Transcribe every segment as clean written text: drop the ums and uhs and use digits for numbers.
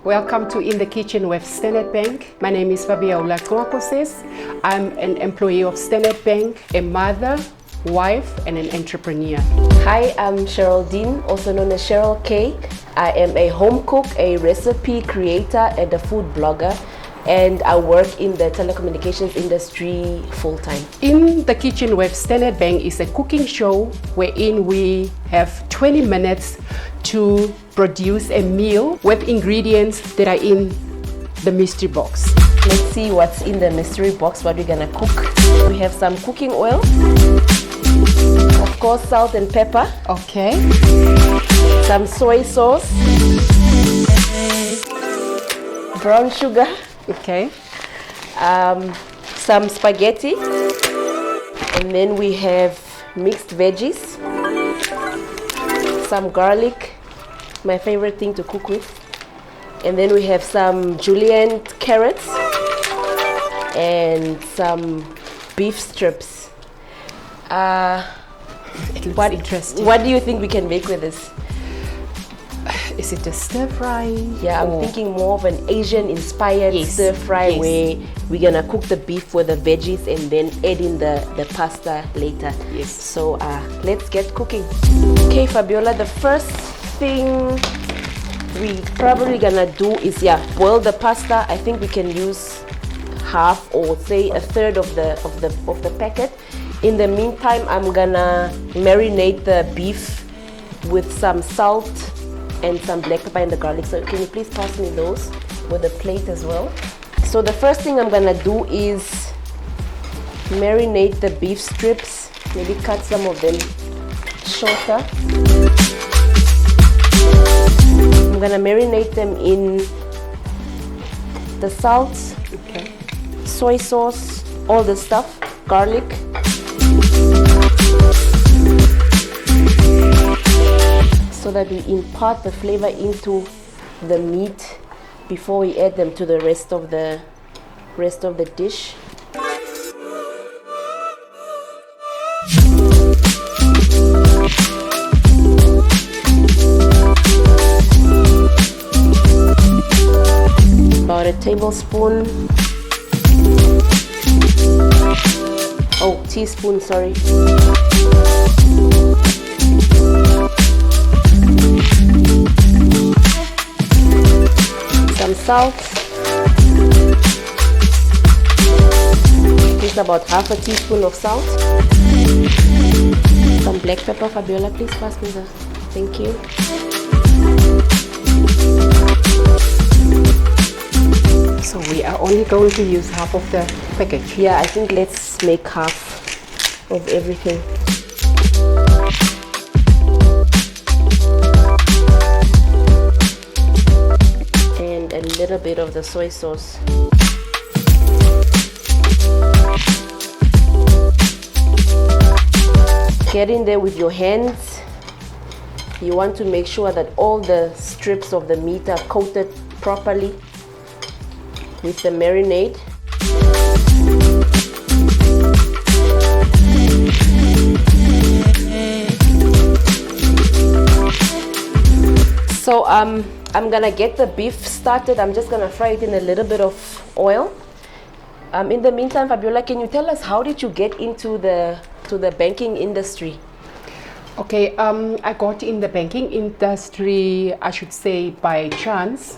Welcome to In the Kitchen with Standard Bank. My name is Fabiola. I'm an employee of Standard Bank, a mother, wife, and an entrepreneur. Hi, I'm Cherol Dean, also known as Cherol K. I am a home cook, a recipe creator, and a food blogger. And I work in the telecommunications industry full-time. In the Kitchen with Standard Bank is a cooking show wherein we have 20 minutes to produce a meal with ingredients that are in the mystery box. Let's see what's in the mystery box, what we're gonna cook. We have some cooking oil, of course salt and pepper. Okay. Some soy sauce, brown sugar. Okay. Some spaghetti, and then we have mixed veggies, some garlic, my favorite thing to cook with, and then we have some julienne carrots and some beef strips. It looks interesting. What do you think we can make with this? Is it a stir fry? Yeah, I'm thinking more of an Asian inspired stir fry where we're gonna cook the beef with the veggies and then add in the pasta later. Yes. So let's get cooking. Okay, Fabiola, the first thing we probably gonna do is boil the pasta. I think we can use half or say a third of the packet. In the meantime, I'm gonna marinate the beef with some salt and some black pepper and the garlic. So can you please pass me those with a plate as well? So the first thing I'm gonna do is marinate the beef strips. Maybe cut some of them shorter. I'm gonna marinate them in the salt, soy sauce, all the stuff, garlic. So that we impart the flavor into the meat before we add them to the rest of the dish. About a tablespoon. Oh, teaspoon, sorry. Some salt. Just about half a teaspoon of salt. Some black pepper. Fabiola, please pass me the. Thank you. So we are only going to use half of the package. Yeah, I think let's make half of everything. And a little bit of the soy sauce. Get in there with your hands. You want to make sure that all the strips of the meat are coated properly with the marinade. So I'm gonna get the beef started. I'm just gonna fry it in a little bit of oil. In the meantime, Fabiola, can you tell us how did you get into the banking industry? Okay, I got in the banking industry, I should say, by chance,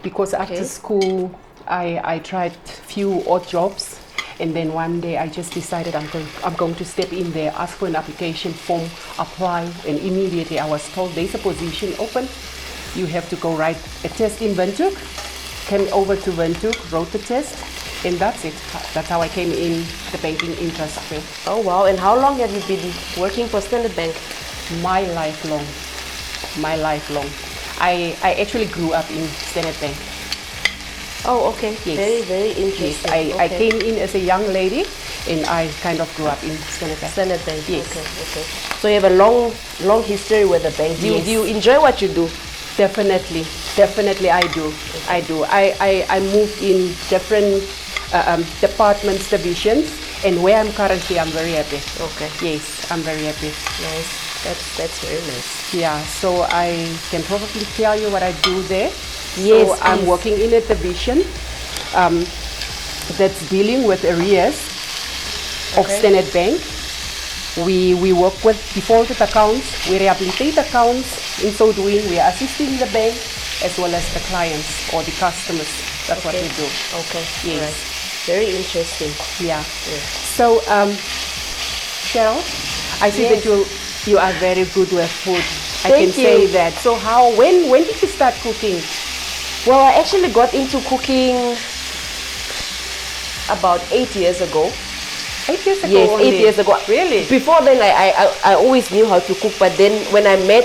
because after school I tried few odd jobs, and then one day I just decided I'm going to step in there, ask for an application form, apply, and immediately I was told there's a position open. You have to go write a test in Windhoek. Came over to Windhoek, wrote the test, and that's it. That's how I came in the banking industry. Oh wow, and how long have you been working for Standard Bank? My lifelong. I actually grew up in Standard Bank. Oh, okay. Yes. Very, very interesting. Yes, I came in as a young lady and I kind of grew up in Standard Bank. Standard Bank. Yes. Okay. So you have a long history with the bank. Do you enjoy what you do? Definitely I do. I moved in different departments, divisions, and where I'm currently, I'm very happy. Okay. Yes, I'm very happy. Nice. That's very nice. Yeah, so I can probably tell you what I do there. Yes, So I'm please. working in a division that's dealing with arrears of Okay. Standard Bank. We work with defaulted accounts, we rehabilitate accounts. In so doing, we are assisting the bank as well as the clients or the customers. That's what we do. Okay. Yes. Right. Very interesting. Yeah. Yes. So, Cherol, I see Yes. that you are very good with food. I Thank can say you. that. So when did you start cooking? Well, I actually got into cooking about 8 years ago. 8 years ago. Yes, only. 8 years ago. Really? Before then, I always knew how to cook, but then when I met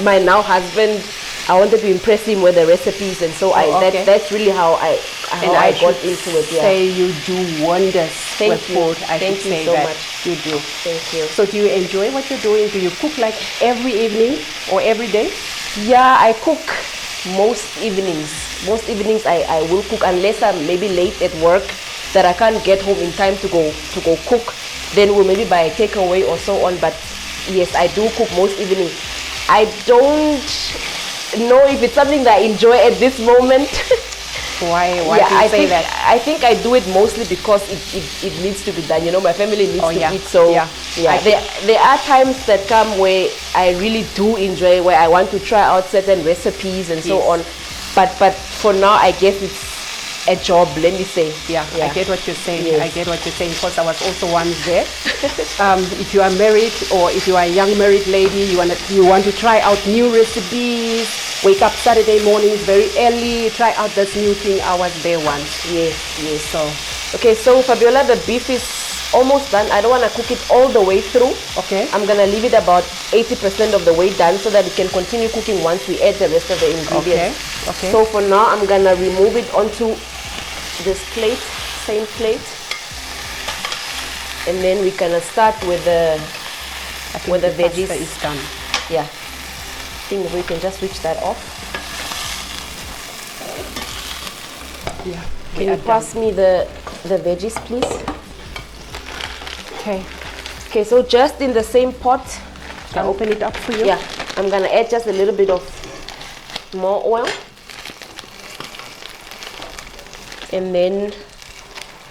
my now husband, I wanted to impress him with the recipes, and so okay. that's really how I got should into it. Yeah. say you do wonders Thank with you. food. I Thank should you say so that much. you do. Thank you. So do you enjoy what you're doing? Do you cook like every evening or every day? Yeah, I cook most evenings. Most evenings I will cook unless I'm maybe late at work that I can't get home in time to go cook. Then we'll maybe buy a takeaway or so on. But yes, I do cook most evenings. I don't know if it's something that I enjoy at this moment. Why Yeah, do you say that? I think I do it mostly because it needs to be done. You know, my family needs to yeah. eat. So Yeah. there are times that come where I really do enjoy, where I want to try out certain recipes and so Yes. on. But for now, I guess it's a job. Let me say. Yeah, I get what you're saying. Yes. I get what you're saying because I was also once there. If you are married or if you are a young married lady, you want to try out new recipes, wake up Saturday mornings very early, try out this new thing. I was there once. Yes, yes. So, Okay, so Fabiola, the beef is almost done. I don't want to cook it all the way through. okay. I'm gonna leave it about 80% of the way done so that it can continue cooking once we add the rest of the ingredients. Okay. So for now, I'm gonna remove it onto this plate, same plate, and then we're gonna start with the I think with the pasta veggies. is done. Yeah, I think we can just switch that off. Yeah. Can you pass me the veggies, please? Okay. Okay, so just in the same pot. Can I open it up for you? Yeah, I'm gonna add just a little bit of more oil. And then,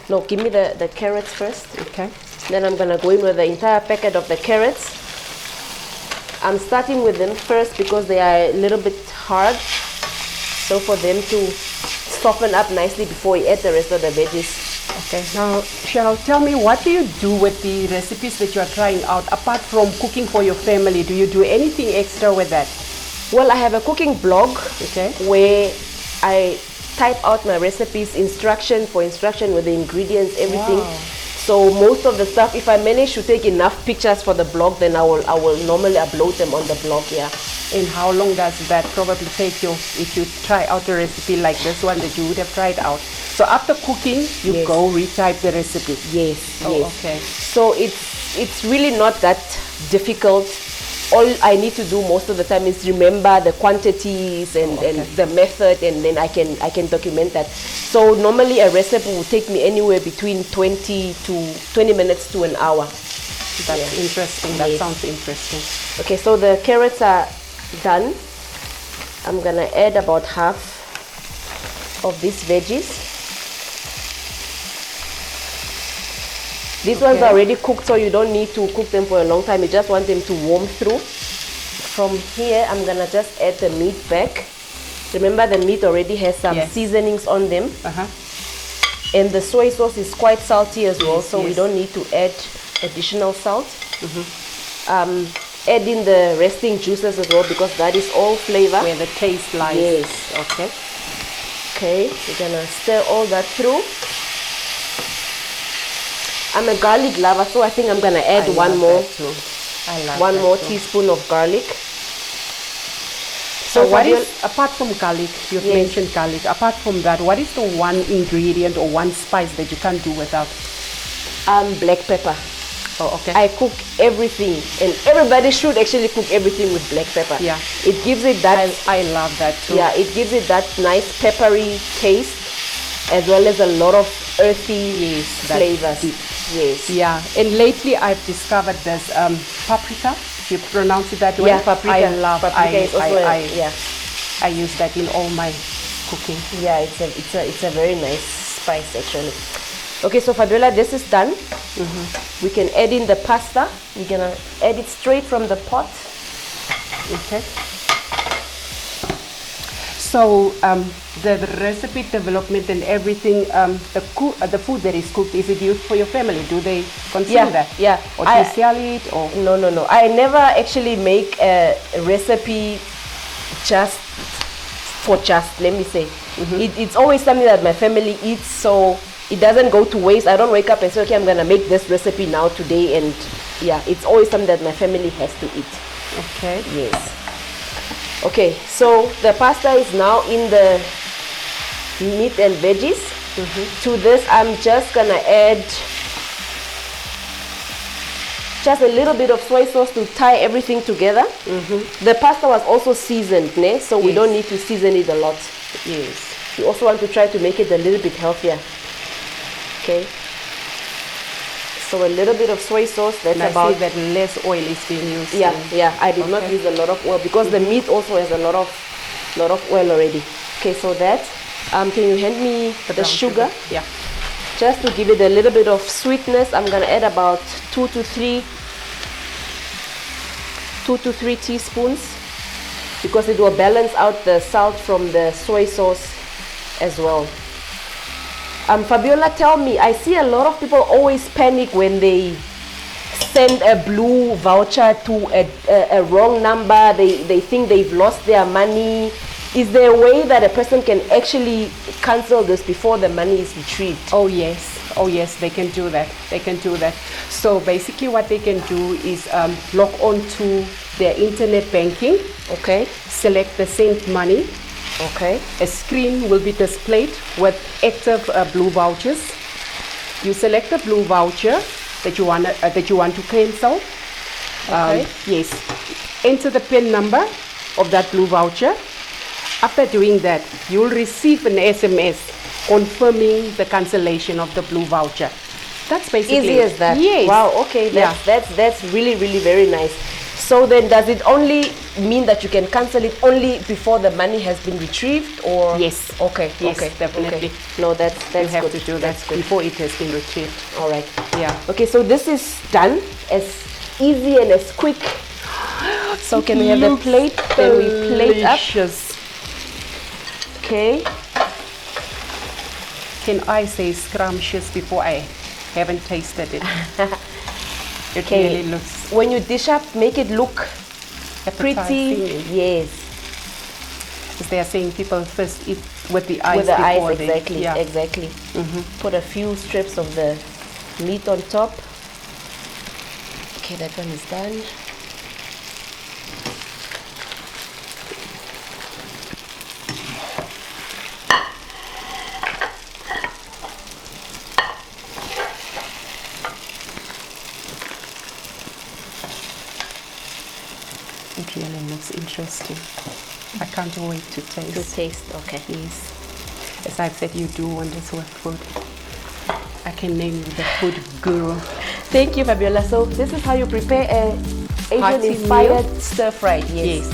no, give me the carrots first. Okay. Then I'm gonna go in with the entire packet of the carrots. I'm starting with them first because they are a little bit hard. So for them to soften up nicely before we add the rest of the veggies. Okay. Now, Cherol, tell me, what do you do with the recipes that you are trying out? Apart from cooking for your family, do you do anything extra with that? Well, I have a cooking blog Okay. where I type out my recipes, instruction with the ingredients, everything. Wow. So most of the stuff, if I manage to take enough pictures for the blog, then I will normally upload them on the blog. Yeah. And how long does that probably take you if you try out a recipe like this one that you would have tried out? So after cooking, you Yes. go retype the recipe. Yes. Oh, Yes. okay. So it's really not that difficult. All I need to do most of the time is remember the quantities and the method, and then I can document that. So normally a recipe will take me anywhere between 20 minutes to an hour. That's interesting. That Yes. sounds interesting. Okay, so the carrots are done. I'm gonna add about half of these veggies. These ones are already cooked, so you don't need to cook them for a long time. You just want them to warm through. From here, I'm gonna just add the meat back. Remember, the meat already has some Yes. seasonings on them, Uh-huh. and the soy sauce is quite salty as well, Yes, so we yes. don't need to add additional salt. Add in the resting juices as well because that is all flavor. Where the taste lies. Yes. Okay. Okay, we're gonna stir all that through. I'm a garlic lover, so I think I'm gonna add I one love more that too. I love one that more too. teaspoon of garlic. So what Fabiola- is, apart from garlic, you've Yes. mentioned garlic, apart from that, what is the one ingredient or one spice that you can't do without? black pepper. Oh, okay. I cook everything, and everybody should actually cook everything with black pepper. Yeah. It gives it that I love that too. yeah, it gives it that nice peppery taste as well as a lot of earthy Yes, that flavors. deep. Yes. Yeah, and lately I've discovered this paprika. You pronounce it that way? Yeah, paprika. I love. Paprika is also I yeah. I use that in all my cooking. Yeah, it's a very nice spice actually. Okay, so Fabiola, this is done. We can add in the pasta. We're gonna add it straight from the pot. Okay. So the recipe development and everything, the food that is cooked, is it used for your family? Do they consume that? Yeah. Or do you sell it? Or No. I never actually make a recipe let me say. It's always something that my family eats, so it doesn't go to waste. I don't wake up and say, okay, I'm gonna make this recipe now today, and yeah, it's always something that my family has to eat. Okay. Yes. Okay, so the pasta is now in the meat and veggies. To this, I'm just gonna add just a little bit of soy sauce to tie everything together. The pasta was also seasoned, so we don't need to season it a lot. Yes. You also want to try to make it a little bit healthier. Okay. So a little bit of soy sauce. That's and about I see that less oil is being used. Yeah. I did not use a lot of oil because the meat also has a lot of oil already. Okay, so that. Can you hand me the sugar? Yeah. Just to give it a little bit of sweetness, I'm gonna add about 2 to 3 teaspoons, because it will balance out the salt from the soy sauce as well. Fabiola, tell me, I see a lot of people always panic when they send a BlueVoucher to a wrong number. They think they've lost their money. Is there a way that a person can actually cancel this before the money is retrieved? Oh yes, they can do that. So basically what they can do is log on to their internet banking. Okay. Select the send money. Okay. A screen will be displayed with active BlueVouchers. You select the BlueVoucher that you want to cancel. Okay. Yes. Enter the PIN number of that BlueVoucher. After doing that, you'll receive an SMS confirming the cancellation of the BlueVoucher. That's basically easy as that. Yes. Wow. Okay. That's really very nice. So then, does it only mean that you can cancel it only before the money has been retrieved, or? Yes. Okay. Yes, okay. definitely. Okay. No, that's You have good. to do that That's good. before it has been retrieved. All right. Yeah. Okay. So this is done, as easy and as quick. So can we have the plate? Then we plate up. Delicious. Okay. Can I say scrumptious before I haven't tasted it? It really looks When you dish up, make it look pretty. appetizing. Yes. As they are saying, people first eat with the eyes With the eyes, before they, exactly. yeah. Exactly. Put a few strips of the meat on top. Okay, that one is done. It really looks interesting. I can't wait to taste. To taste, okay. Yes. As I've said, you do wonders with food. I can name you the food guru. Thank you, Fabiola. So this is how you prepare a Asian-inspired stir-fried. Yes.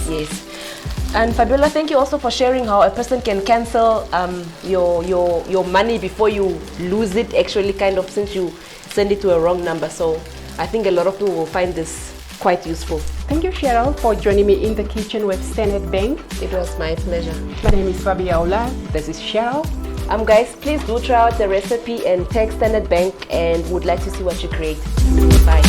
And Fabiola, thank you also for sharing how a person can cancel your money before you lose it, actually, kind of, since you send it to a wrong number. So I think a lot of people will find this quite useful. Thank you, Cherol, for joining me in the kitchen with Standard Bank. It was my pleasure. My name is Fabiola. This is Cherol. Guys, please do try out the recipe and tag Standard Bank, and would like to see what you create. Bye.